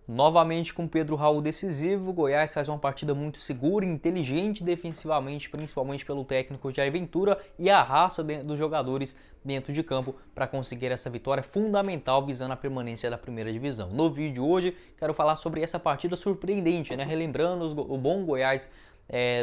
Novamente com Pedro Raul decisivo, o Goiás faz uma partida muito segura e inteligente defensivamente, principalmente pelo técnico Jair Ventura e a raça dos jogadores dentro de campo para conseguir essa vitória fundamental visando a permanência da primeira divisão. No vídeo de hoje quero falar sobre essa partida surpreendente, relembrando o bom Goiás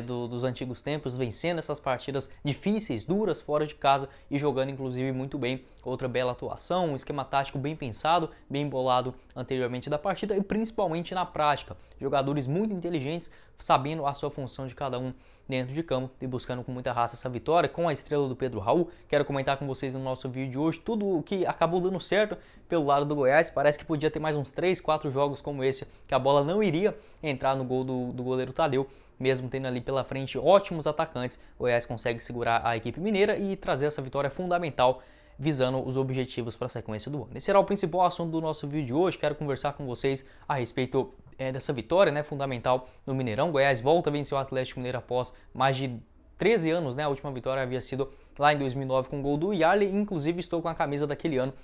dos antigos tempos, vencendo essas partidas difíceis, duras, fora de casa e jogando inclusive muito bem. Outra bela atuação, um esquema tático bem pensado, bem bolado anteriormente da partida e principalmente na prática. Jogadores muito inteligentes, sabendo a sua função de cada um dentro de campo e buscando com muita raça essa vitória com a estrela do Pedro Raul. Quero comentar com vocês no nosso vídeo de hoje tudo o que acabou dando certo pelo lado do Goiás. Parece que podia ter mais uns 3, 4 jogos como esse que a bola não iria entrar no gol do goleiro Tadeu. Mesmo tendo ali pela frente ótimos atacantes, o Goiás consegue segurar a equipe mineira e trazer essa vitória fundamental visando os objetivos para a sequência do ano. Esse será o principal assunto do nosso vídeo de hoje. Quero conversar com vocês a respeito dessa vitória fundamental no Mineirão. O Goiás volta a vencer o Atlético Mineiro após mais de 13 anos, A última vitória havia sido lá em 2009 com o gol do Yarley. Inclusive estou com a camisa daquele ano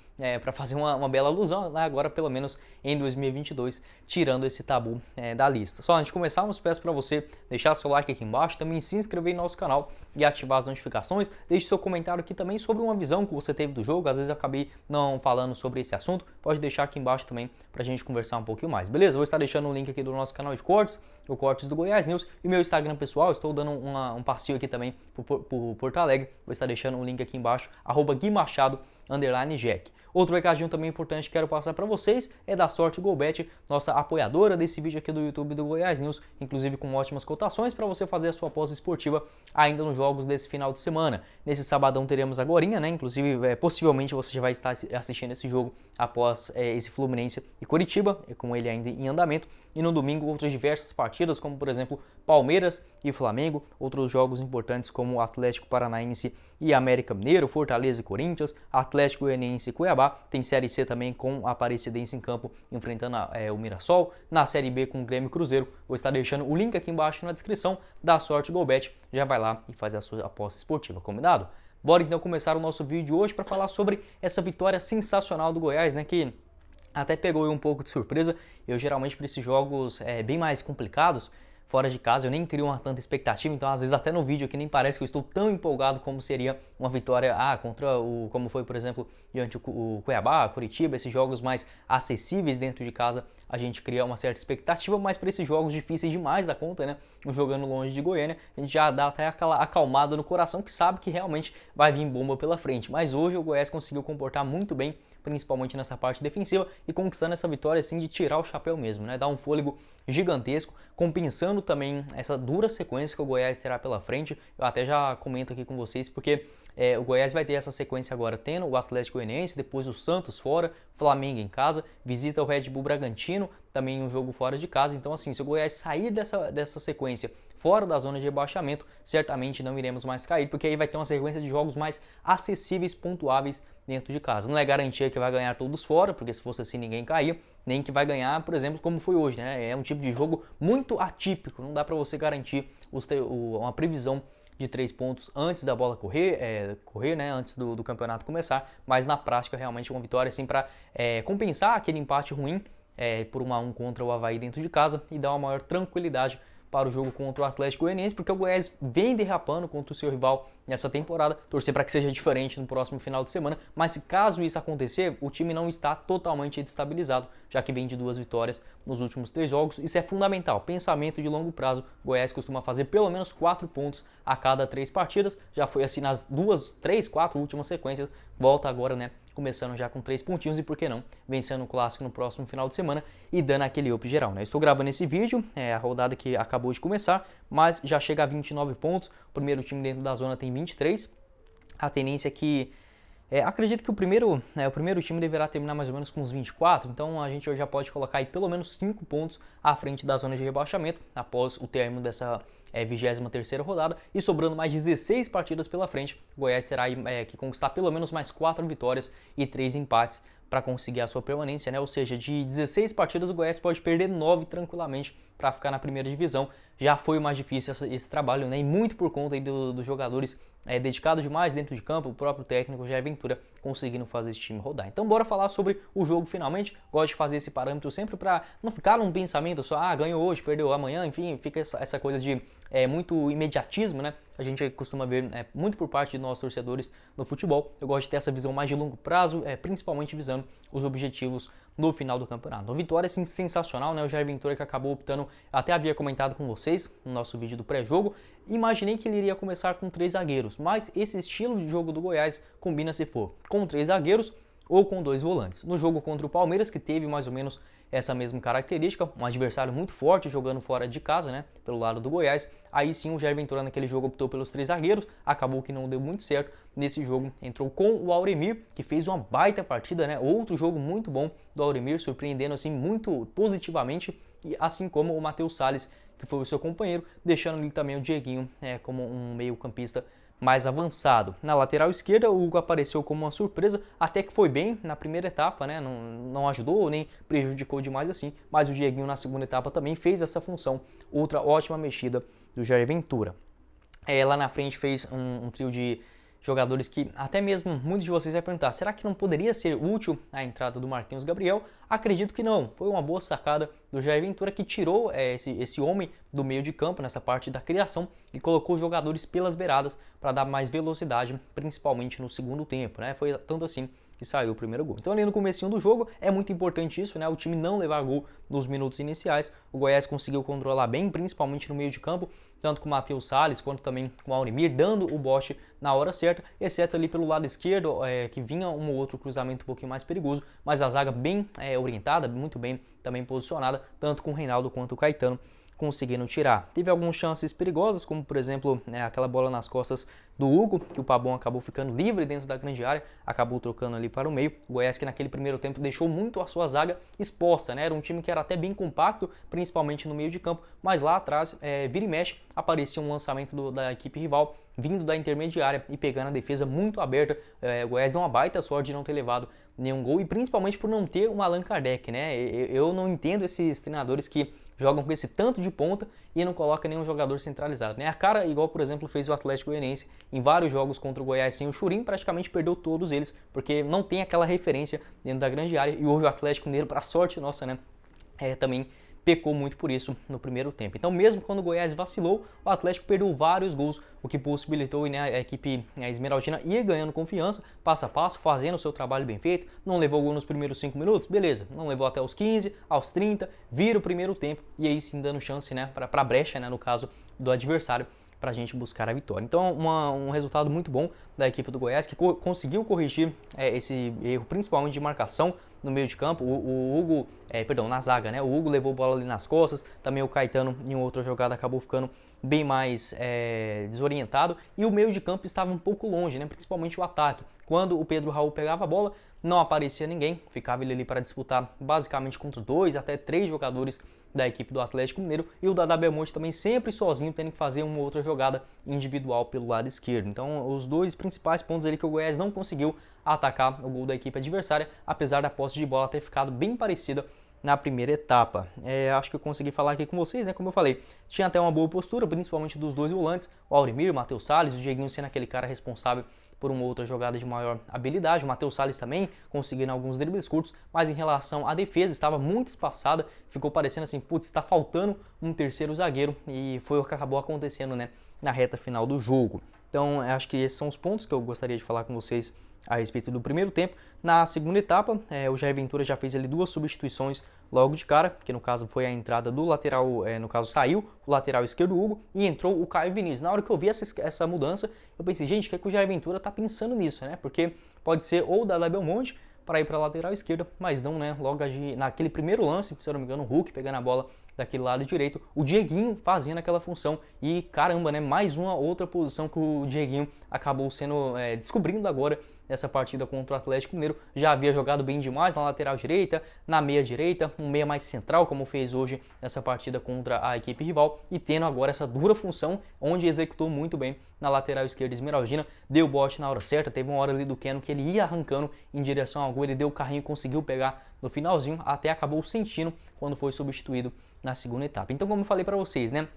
para fazer uma bela alusão, agora pelo menos em 2022, tirando esse tabu da lista. Só antes de começarmos, peço para você deixar seu like aqui embaixo, também se inscrever em nosso canal e ativar as notificações. Deixe seu comentário aqui também sobre uma visão que você teve do jogo. Às vezes eu acabei não falando sobre esse assunto, pode deixar aqui embaixo também para a gente conversar um pouquinho mais, beleza? Vou estar deixando o link aqui do nosso canal de cortes, o Cortes do Goiás News, e meu Instagram pessoal. Estou dando um passeio aqui também por Porto Alegre, vou estar deixando o link aqui embaixo, @GuiMachado_Jack. Outro recadinho também importante que quero passar para vocês é da Sorte GoBet, nossa apoiadora desse vídeo aqui do YouTube do Goiás News, inclusive com ótimas cotações para você fazer a sua aposta esportiva ainda nos jogos desse final de semana. Nesse sabadão teremos agorinha, inclusive possivelmente você já vai estar assistindo esse jogo após esse Fluminense e Coritiba, com ele ainda em andamento, e no domingo outras diversas partidas, como por exemplo Palmeiras e Flamengo, outros jogos importantes como Atlético Paranaense e América Mineiro, Fortaleza e Corinthians, Atlético Goianiense e Cuiabá. Tem Série C também com a Aparecidense em campo enfrentando o Mirassol. Na Série B com o Grêmio e Cruzeiro. Vou estar deixando o link aqui embaixo na descrição da Sorte GoBet. Já vai lá e faz a sua aposta esportiva, combinado? Bora então começar o nosso vídeo de hoje para falar sobre essa vitória sensacional do Goiás, que até pegou um pouco de surpresa. Eu geralmente para esses jogos bem mais complicados, fora de casa, eu nem crio uma tanta expectativa, então às vezes até no vídeo aqui nem parece que eu estou tão empolgado como seria uma vitória contra como foi, por exemplo, diante o Cuiabá, Curitiba, esses jogos mais acessíveis dentro de casa, a gente cria uma certa expectativa, mas para esses jogos difíceis demais da conta, jogando longe de Goiânia, a gente já dá até aquela acalmada no coração que sabe que realmente vai vir bomba pela frente, mas hoje o Goiás conseguiu comportar muito bem, principalmente nessa parte defensiva, e conquistando essa vitória assim de tirar o chapéu mesmo, dar um fôlego gigantesco, compensando também essa dura sequência que o Goiás terá pela frente. Eu até já comento aqui com vocês, porque o Goiás vai ter essa sequência agora tendo o Atlético Goianiense, depois o Santos fora, Flamengo em casa, visita o Red Bull Bragantino, também um jogo fora de casa. Então assim, se o Goiás sair dessa sequência fora da zona de rebaixamento, certamente não iremos mais cair, porque aí vai ter uma sequência de jogos mais acessíveis, pontuáveis dentro de casa. Não é garantia que vai ganhar todos fora, porque se fosse assim ninguém caía, nem que vai ganhar, por exemplo, como foi hoje, É um tipo de jogo muito atípico, não dá para você garantir uma previsão de 3 pontos antes da bola correr, antes do campeonato começar, mas na prática realmente uma vitória assim para compensar aquele empate ruim por 1-1 contra o Avaí dentro de casa e dar uma maior tranquilidade para o jogo contra o Atlético Goianiense, porque o Goiás vem derrapando contra o seu rival nessa temporada. Torcer para que seja diferente no próximo final de semana, mas se caso isso acontecer, o time não está totalmente destabilizado, já que vem de 2 vitórias nos últimos 3 jogos. Isso é fundamental, pensamento de longo prazo. O Goiás costuma fazer pelo menos 4 pontos a cada 3 partidas, já foi assim nas 2, 3, 4 últimas sequências, volta agora, começando já com 3 pontinhos e por que não, vencendo o Clássico no próximo final de semana e dando aquele up geral, Estou gravando esse vídeo, a rodada que acabou de começar, mas já chega a 29 pontos, o primeiro time dentro da zona tem 23, a tendência é que acredito que o primeiro time deverá terminar mais ou menos com uns 24, então a gente já pode colocar aí pelo menos 5 pontos à frente da zona de rebaixamento após o término dessa 23ª rodada, e sobrando mais 16 partidas pela frente, o Goiás terá que conquistar pelo menos mais 4 vitórias e 3 empates para conseguir a sua permanência, Ou seja, de 16 partidas o Goiás pode perder 9 tranquilamente para ficar na primeira divisão. Já foi mais difícil esse trabalho, E muito por conta aí dos jogadores dedicado demais dentro de campo, o próprio técnico Jair Ventura conseguindo fazer esse time rodar. Então bora falar sobre o jogo finalmente. Gosto de fazer esse parâmetro sempre para não ficar num pensamento só, ganhou hoje, perdeu amanhã, enfim, fica essa coisa de muito imediatismo, né? A gente costuma ver muito por parte de nós torcedores no futebol. Eu gosto de ter essa visão mais de longo prazo, principalmente visando os objetivos no final do campeonato. Uma vitória assim, sensacional, né? O Jair Ventura que acabou optando, até havia comentado com vocês no nosso vídeo do pré-jogo, imaginei que ele iria começar com 3 zagueiros, mas esse estilo de jogo do Goiás combina se for com 3 zagueiros ou com 2 volantes. No jogo contra o Palmeiras, que teve mais ou menos essa mesma característica, um adversário muito forte jogando fora de casa, né, pelo lado do Goiás, aí sim o Jair Ventura naquele jogo optou pelos 3 zagueiros, acabou que não deu muito certo. Nesse jogo entrou com o Auremir, que fez uma baita partida, né, outro jogo muito bom do Auremir, surpreendendo assim muito positivamente, e assim como o Matheus Salles, que foi o seu companheiro, deixando ali também o Dieguinho como um meio-campista mais avançado. Na lateral esquerda, o Hugo apareceu como uma surpresa, até que foi bem na primeira etapa, né? Não ajudou nem prejudicou demais assim, mas o Dieguinho na segunda etapa também fez essa função, outra ótima mexida do Jair Ventura. Lá na frente fez um trio de jogadores que até mesmo muitos de vocês vão perguntar, será que não poderia ser útil a entrada do Marquinhos Gabriel? Acredito que não, foi uma boa sacada do Jair Ventura que tirou esse homem do meio de campo nessa parte da criação e colocou jogadores pelas beiradas para dar mais velocidade, principalmente no segundo tempo, né? Foi tanto assim que saiu o primeiro gol. Então ali no comecinho do jogo é muito importante isso, né? O time não levar gol nos minutos iniciais. O Goiás conseguiu controlar bem, principalmente no meio de campo, tanto com o Matheus Salles quanto também com o Auremir, dando o bote na hora certa, exceto ali pelo lado esquerdo, que vinha um ou outro cruzamento um pouquinho mais perigoso, mas a zaga bem orientada, muito bem também posicionada, tanto com o Reinaldo quanto o Caetano conseguindo tirar. Teve algumas chances perigosas, como por exemplo aquela bola nas costas do Hugo, que o Pabon acabou ficando livre dentro da grande área, acabou trocando ali para o meio. O Goiás que naquele primeiro tempo deixou muito a sua zaga exposta, né? Era um time que era até bem compacto, principalmente no meio de campo, mas lá atrás, vira e mexe, aparecia um lançamento da equipe rival, vindo da intermediária e pegando a defesa muito aberta. O Goiás deu uma baita sorte de não ter levado nenhum gol e principalmente por não ter um Allan Kardec, né? Eu não entendo esses treinadores que jogam com esse tanto de ponta e não colocam nenhum jogador centralizado, né? A cara, igual por exemplo fez o Atlético Goianiense em vários jogos contra o Goiás sem o Churim, praticamente perdeu todos eles, porque não tem aquela referência dentro da grande área, e hoje o Atlético Mineiro, para sorte nossa, né, também pecou muito por isso no primeiro tempo. Então mesmo quando o Goiás vacilou, o Atlético perdeu vários gols, o que possibilitou, né, a equipe esmeraldina ir ganhando confiança, passo a passo, fazendo o seu trabalho bem feito. Não levou gol nos primeiros 5 minutos? Beleza. Não levou até os 15, aos 30, vira o primeiro tempo e aí sim dando chance, né, para a brecha, né, no caso do adversário, para a gente buscar a vitória. Então um resultado muito bom da equipe do Goiás, que conseguiu corrigir esse erro, principalmente de marcação no meio de campo. O Hugo, na zaga, né? O Hugo levou a bola ali nas costas, também o Caetano em outra jogada acabou ficando bem mais desorientado, e o meio de campo estava um pouco longe, né? Principalmente o ataque. Quando o Pedro Raul pegava a bola, não aparecia ninguém, ficava ele ali para disputar basicamente contra 2 até 3 jogadores da equipe do Atlético Mineiro, e o Dadá Belmonte também sempre sozinho, tendo que fazer uma outra jogada individual pelo lado esquerdo. Então os dois principais pontos ali que o Goiás não conseguiu atacar o gol da equipe adversária, apesar da posse de bola ter ficado bem parecida na primeira etapa. Acho que eu consegui falar aqui com vocês, né? Como eu falei, tinha até uma boa postura, principalmente dos dois volantes, o Auremir, o Matheus Salles, o Dieguinho sendo aquele cara responsável por uma outra jogada de maior habilidade, o Matheus Salles também conseguindo alguns dribles curtos, mas em relação à defesa estava muito espaçada, ficou parecendo assim, putz, está faltando um terceiro zagueiro, e foi o que acabou acontecendo, né, na reta final do jogo. Então acho que esses são os pontos que eu gostaria de falar com vocês a respeito do primeiro tempo. Na segunda etapa, o Jair Ventura já fez ali 2 substituições logo de cara, que no caso foi a entrada do lateral, no caso saiu o lateral esquerdo Hugo e entrou o Caio Vinícius. Na hora que eu vi essa mudança, eu pensei, gente, o que é que o Jair Ventura tá pensando nisso, né? Porque pode ser ou o Dadá Belmonte para ir para a lateral esquerda, mas não, né? Logo naquele primeiro lance, se eu não me engano, o Hulk pegando a bola daquele lado direito, o Dieguinho fazendo aquela função, e caramba, né, mais uma outra posição que o Dieguinho acabou sendo descobrindo agora nessa partida contra o Atlético Mineiro. Já havia jogado bem demais na lateral direita, na meia direita, um meia mais central, como fez hoje nessa partida contra a equipe rival, e tendo agora essa dura função, onde executou muito bem na lateral esquerda esmeraldina, deu bote na hora certa. Teve uma hora ali do Keno que ele ia arrancando em direção ao gol, ele deu o carrinho e conseguiu pegar no finalzinho, até acabou sentindo quando foi substituído na segunda etapa. Então, como eu falei para vocês, né,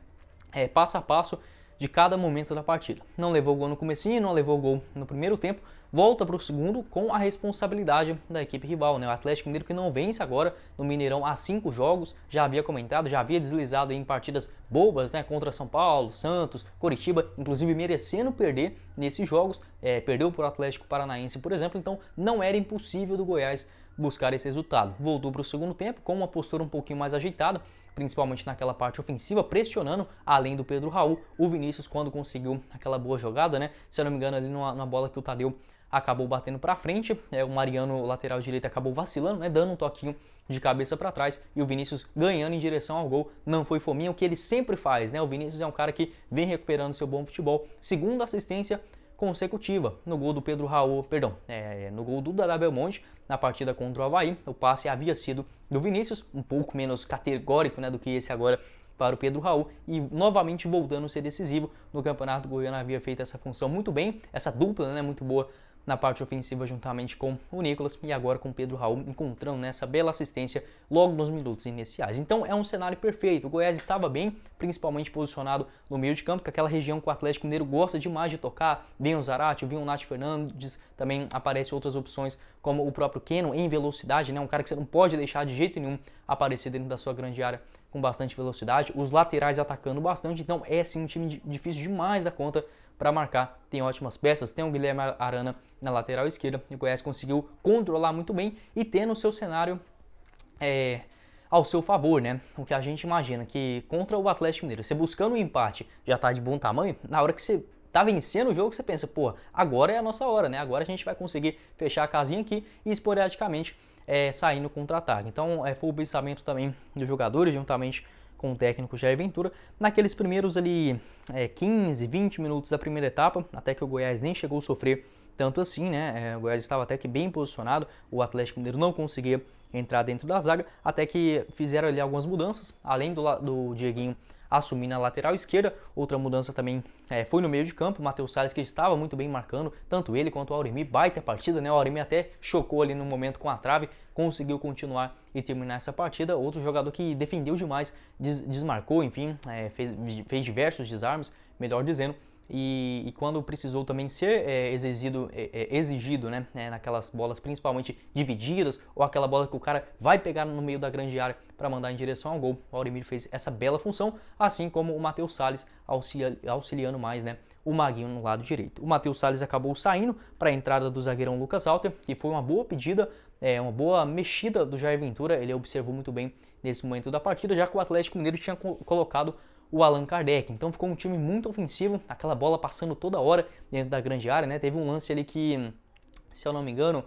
passo a passo, de cada momento da partida. Não levou gol no comecinho, não levou gol no primeiro tempo, volta para o segundo com a responsabilidade da equipe rival, né? O Atlético Mineiro que não vence agora no Mineirão há 5 jogos, já havia comentado, já havia deslizado em partidas bobas, né? Contra São Paulo, Santos, Coritiba, inclusive merecendo perder nesses jogos, perdeu para o Atlético Paranaense, por exemplo, então não era impossível do Goiás buscar esse resultado. Voltou para o segundo tempo com uma postura um pouquinho mais ajeitada, principalmente naquela parte ofensiva, pressionando, além do Pedro Raul, o Vinícius quando conseguiu aquela boa jogada, né? Se eu não me engano, ali numa bola que o Tadeu acabou batendo para frente, o Mariano, o lateral direito, acabou vacilando, né? Dando um toquinho de cabeça para trás e o Vinícius ganhando em direção ao gol. Não foi fominha, o que ele sempre faz, né? O Vinícius é um cara que vem recuperando seu bom futebol. Segunda assistência consecutiva no gol do Pedro Raul, no gol do Dadá Belmonte na partida contra o Avaí. O passe havia sido do Vinícius, um pouco menos categórico, né, do que esse agora para o Pedro Raul, e novamente voltando a ser decisivo no Campeonato Goiano. Havia feito essa função muito bem, essa dupla, né, muito boa na parte ofensiva juntamente com o Nicolas e agora com o Pedro Raul encontrando nessa bela assistência logo nos minutos iniciais. Então é um cenário perfeito. O Goiás estava bem, principalmente posicionado no meio de campo, que é aquela região que o Atlético Mineiro gosta demais de tocar. Vem o Zarate, vem o Nath Fernandes, também aparecem outras opções como o próprio Keno em velocidade, né? Um cara que você não pode deixar de jeito nenhum aparecer dentro da sua grande área com bastante velocidade. Os laterais atacando bastante, então é sim um time difícil demais da conta para marcar. Tem ótimas peças, tem o Guilherme Arana na lateral esquerda, e o Goiás conseguiu controlar muito bem e ter no seu cenário ao seu favor, né? O que a gente imagina que contra o Atlético Mineiro, você buscando um empate já tá de bom tamanho, na hora que você tá vencendo o jogo, você pensa, pô, agora é a nossa hora, né? Agora a gente vai conseguir fechar a casinha aqui e esporadicamente sair no contra-ataque. Então foi o pensamento também dos jogadores, juntamente com o técnico Jair Ventura, naqueles primeiros ali 15, 20 minutos da primeira etapa, até que o Goiás nem chegou a sofrer tanto assim, né? O Goiás estava até que bem posicionado, o Atlético Mineiro não conseguia entrar dentro da zaga, até que fizeram ali algumas mudanças, além do Dieguinho assumir na lateral esquerda. Outra mudança também foi no meio de campo, o Matheus Salles, que estava muito bem marcando, tanto ele quanto o Auremi, baita partida, né? O Auremi até chocou ali no momento com a trave, conseguiu continuar e terminar essa partida. Outro jogador que defendeu demais, desmarcou, enfim, fez diversos desarmes, melhor dizendo, e quando precisou também ser exigido, né, naquelas bolas principalmente divididas, ou aquela bola que o cara vai pegar no meio da grande área para mandar em direção ao gol, o Auremir fez essa bela função, assim como o Matheus Salles auxiliando mais, né, o Maguinho no lado direito. O Matheus Salles acabou saindo para a entrada do zagueirão Lucas Alter, que foi uma boa pedida, uma boa mexida do Jair Ventura. Ele observou muito bem nesse momento da partida, já que o Atlético Mineiro tinha colocado o Allan Kardec, então ficou um time muito ofensivo, aquela bola passando toda hora dentro da grande área, né? Teve um lance ali que, se eu não me engano,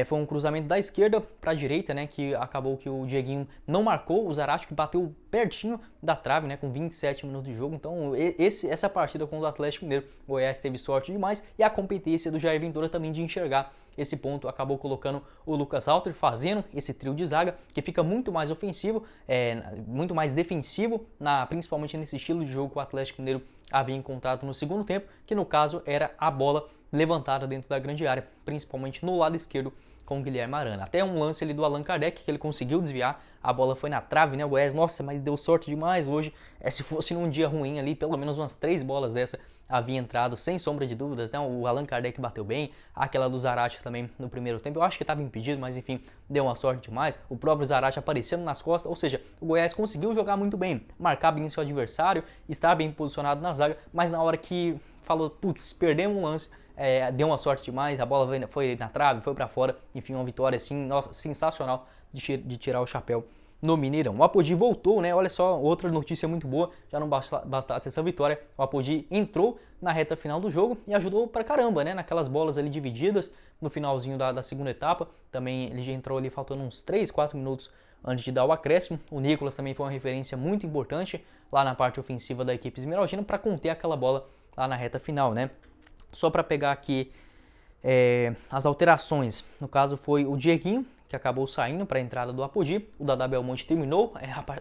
foi um cruzamento da esquerda para a direita, né? Que acabou que o Dieguinho não marcou, o Zarate que bateu pertinho da trave, né? Com 27 minutos de jogo. Então essa partida contra o Atlético Mineiro, o Goiás teve sorte demais, e a competência do Jair Ventura também de enxergar esse ponto acabou colocando o Lucas Alter, fazendo esse trio de zaga que fica muito mais ofensivo, muito mais defensivo, principalmente nesse estilo de jogo que o Atlético Mineiro havia encontrado no segundo tempo, que no caso era a bola levantada dentro da grande área, principalmente no lado esquerdo com o Guilherme Arana. Até um lance ali do Allan Kardec que ele conseguiu desviar, a bola foi na trave, né? O Goiás, nossa, mas deu sorte demais hoje. Se fosse num dia ruim ali, pelo menos umas 3 bolas dessa havia entrado, sem sombra de dúvidas, né? O Allan Kardec bateu bem, aquela do Zarate também no primeiro tempo, eu acho que estava impedido, mas enfim, deu uma sorte demais. O próprio Zarate aparecendo nas costas, ou seja, o Goiás conseguiu jogar muito bem, marcar bem seu adversário, estar bem posicionado na zaga, mas na hora que falou, putz, perdemos um lance, deu uma sorte demais, a bola foi na trave, foi para fora, enfim, uma vitória assim, nossa, sensacional de tirar o chapéu no Mineirão. O Apodi voltou, né? Olha só, outra notícia muito boa, já não bastasse essa vitória, o Apodi entrou na reta final do jogo e ajudou pra caramba, né? Naquelas bolas ali divididas no finalzinho da segunda etapa, também ele já entrou ali faltando uns 3, 4 minutos antes de dar o acréscimo. O Nicolas também foi uma referência muito importante lá na parte ofensiva da equipe esmeraldina para conter aquela bola lá na reta final, né? Só para pegar aqui as alterações, no caso foi o Dieguinho, que acabou saindo para a entrada do Apodi, o Dadá Belmonte terminou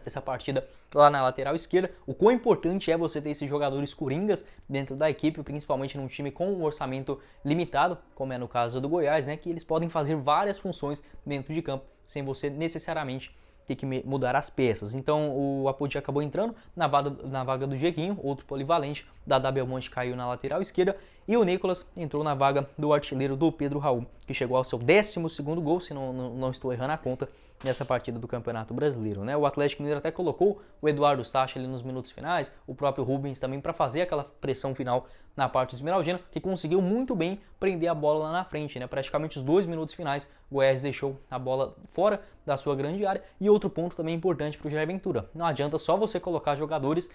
essa partida lá na lateral esquerda. O quão importante é você ter esses jogadores coringas dentro da equipe, principalmente num time com um orçamento limitado, como é no caso do Goiás, né, que eles podem fazer várias funções dentro de campo, sem você necessariamente ter que mudar as peças. Então o Apodi acabou entrando na vaga do Dieguinho, outro polivalente. Dadá Belmonte caiu na lateral esquerda e o Nicolas entrou na vaga do artilheiro do Pedro Raul, que chegou ao seu 12º gol, se não estou errando a conta, nessa partida do Campeonato Brasileiro, né? O Atlético Mineiro até colocou o Eduardo Sacha ali nos minutos finais, o próprio Rubens também para fazer aquela pressão final na parte esmeraldina, que conseguiu muito bem prender a bola lá na frente, né? Praticamente os 2 minutos finais, o Goiás deixou a bola fora da sua grande área. E outro ponto também importante para o Jair Ventura, não adianta só você colocar jogadores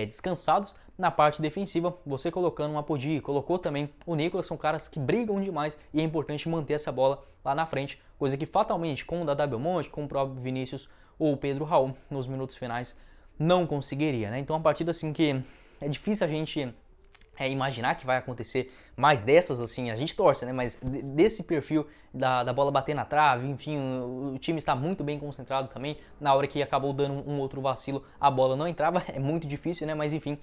descansados na parte defensiva, você colocando um Apodi, colocou também o Nicolas, são caras que brigam demais e é importante manter essa bola lá na frente, coisa que fatalmente com o Dadá Belmonte, com o próprio Vinícius ou o Pedro Raul nos minutos finais não conseguiria, né? Então, uma partida assim que é difícil a gente imaginar que vai acontecer mais dessas, assim, a gente torce, né? Mas desse perfil da bola bater na trave, enfim, o time está muito bem concentrado também. Na hora que acabou dando um outro vacilo, a bola não entrava, é muito difícil, né? Mas enfim,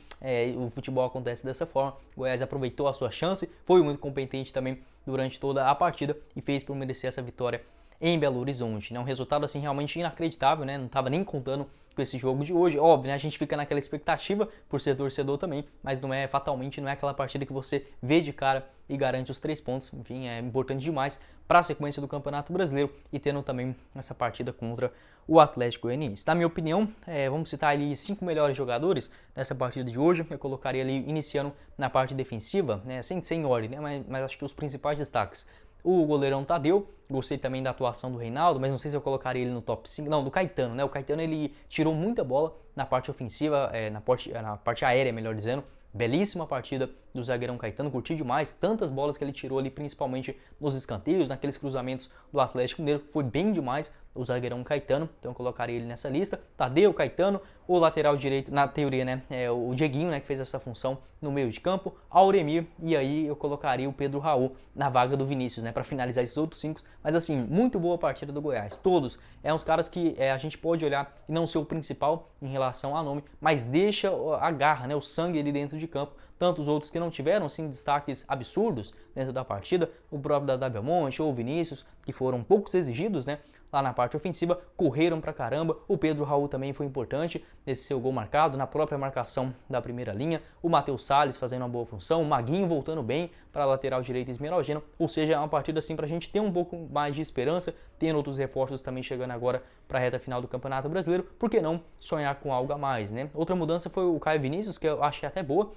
o futebol acontece dessa forma. O Goiás aproveitou a sua chance, foi muito competente também durante toda a partida e fez por merecer essa vitória em Belo Horizonte, né? Um resultado assim realmente inacreditável, né? Não estava nem contando com esse jogo de hoje. Óbvio, né? A gente fica naquela expectativa por ser torcedor também, mas fatalmente não é aquela partida que você vê de cara e garante os 3 pontos. Enfim, é importante demais para a sequência do Campeonato Brasileiro e tendo também essa partida contra o Atlético Goianiense. Na minha opinião, vamos citar ali 5 melhores jogadores nessa partida de hoje. Eu colocaria ali iniciando na parte defensiva, né? Sem ordem, né? Mas acho que os principais destaques: o goleirão Tadeu, gostei também da atuação do Reinaldo, mas não sei se eu colocaria ele no top 5, não, do Caetano, né? O Caetano, ele tirou muita bola na parte ofensiva, na parte aérea, melhor dizendo. Belíssima partida do zagueirão Caetano, curti demais, tantas bolas que ele tirou ali, principalmente nos escanteios, naqueles cruzamentos do Atlético Mineiro, foi bem demais o zagueirão Caetano, então eu colocaria ele nessa lista. Tadeu, Caetano, o lateral direito, na teoria, né, o Dieguinho, né, que fez essa função no meio de campo, Auremir, e aí eu colocaria o Pedro Raul na vaga do Vinícius, né, para finalizar esses outros 5, mas assim, muito boa partida do Goiás, todos, uns caras que a gente pode olhar e não ser o principal em relação a nome, mas deixa a garra, né, o sangue ali dentro de campo. Tantos outros que não tiveram assim destaques absurdos dentro da partida, o próprio Dadá Belmonte ou o Vinícius, que foram poucos exigidos, né, lá na parte ofensiva, correram pra caramba. O Pedro Raul também foi importante nesse seu gol marcado, na própria marcação da primeira linha. O Matheus Salles fazendo uma boa função, o Maguinho voltando bem para a lateral direita esmeraldina. Ou seja, é uma partida assim pra gente ter um pouco mais de esperança, tendo outros reforços também chegando agora para a reta final do Campeonato Brasileiro. Por que não sonhar com algo a mais, né? Outra mudança foi o Caio Vinícius, que eu achei até boa.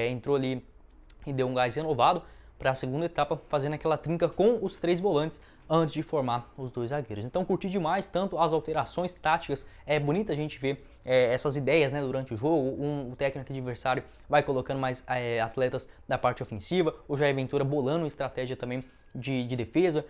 Entrou ali e deu um gás renovado para a segunda etapa, fazendo aquela trinca com os 3 volantes antes de formar os 2 zagueiros. Então curti demais tanto as alterações táticas, é bonita a gente ver essas ideias, né, durante o jogo. O técnico adversário vai colocando mais atletas da parte ofensiva, o Jair Ventura bolando estratégia também de defesa,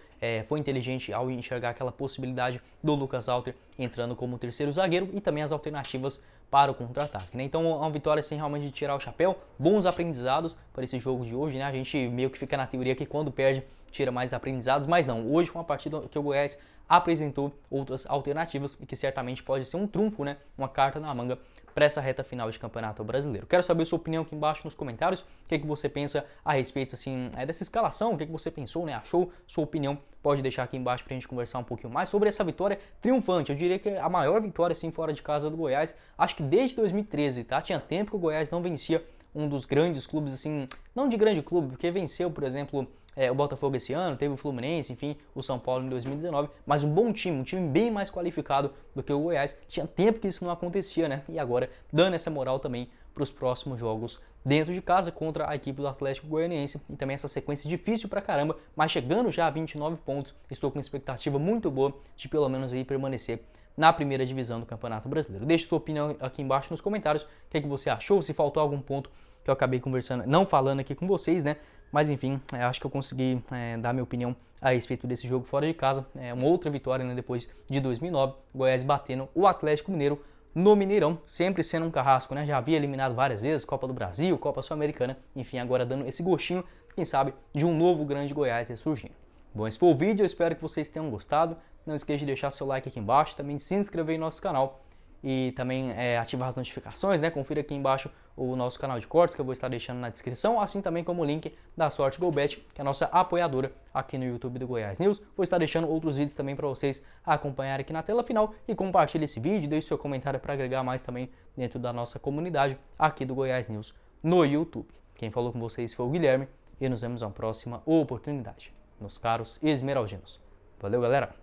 foi inteligente ao enxergar aquela possibilidade do Lucas Alter entrando como terceiro zagueiro e também as alternativas para o contra-ataque, né? Então é uma vitória assim realmente de tirar o chapéu, bons aprendizados para esse jogo de hoje, né? A gente meio que fica na teoria que quando perde tira mais aprendizados, mas não, hoje foi uma partida que o Goiás apresentou outras alternativas e que certamente pode ser um trunfo, né? Uma carta na manga para essa reta final de Campeonato Brasileiro. Quero saber sua opinião aqui embaixo nos comentários, o que você pensa a respeito assim, dessa escalação, o que você pensou, né? Achou? Sua opinião pode deixar aqui embaixo para a gente conversar um pouquinho mais sobre essa vitória triunfante. Eu diria que é a maior vitória assim fora de casa do Goiás, acho que desde 2013, tá? Tinha tempo que o Goiás não vencia um dos grandes clubes, assim, não de grande clube, porque venceu, por exemplo, o Botafogo esse ano, teve o Fluminense, enfim, o São Paulo em 2019, mas um bom time, um time bem mais qualificado do que o Goiás. Tinha tempo que isso não acontecia, né? E agora dando essa moral também para os próximos jogos dentro de casa contra a equipe do Atlético Goianiense e também essa sequência difícil pra caramba, mas chegando já a 29 pontos, estou com uma expectativa muito boa de pelo menos aí permanecer na primeira divisão do Campeonato Brasileiro. Deixe sua opinião aqui embaixo nos comentários, o que você achou, se faltou algum ponto que eu acabei conversando, não falando aqui com vocês, né? Mas enfim, acho que eu consegui dar minha opinião a respeito desse jogo fora de casa. Uma outra vitória, né, depois de 2009, o Goiás batendo o Atlético Mineiro no Mineirão, sempre sendo um carrasco, né? Já havia eliminado várias vezes, Copa do Brasil, Copa Sul-Americana, enfim, agora dando esse gostinho, quem sabe, de um novo grande Goiás ressurgindo. Bom, esse foi o vídeo, eu espero que vocês tenham gostado. Não esqueça de deixar seu like aqui embaixo, também se inscrever em nosso canal e também ativar as notificações, né? Confira aqui embaixo o nosso canal de cortes que eu vou estar deixando na descrição, assim também como o link da Sorte GoBet, que é a nossa apoiadora aqui no YouTube do Goiás News. Vou estar deixando outros vídeos também para vocês acompanharem aqui na tela final e compartilhe esse vídeo, deixe seu comentário para agregar mais também dentro da nossa comunidade aqui do Goiás News no YouTube. Quem falou com vocês foi o Guilherme e nos vemos na próxima oportunidade, meus caros esmeraldinos. Valeu, galera!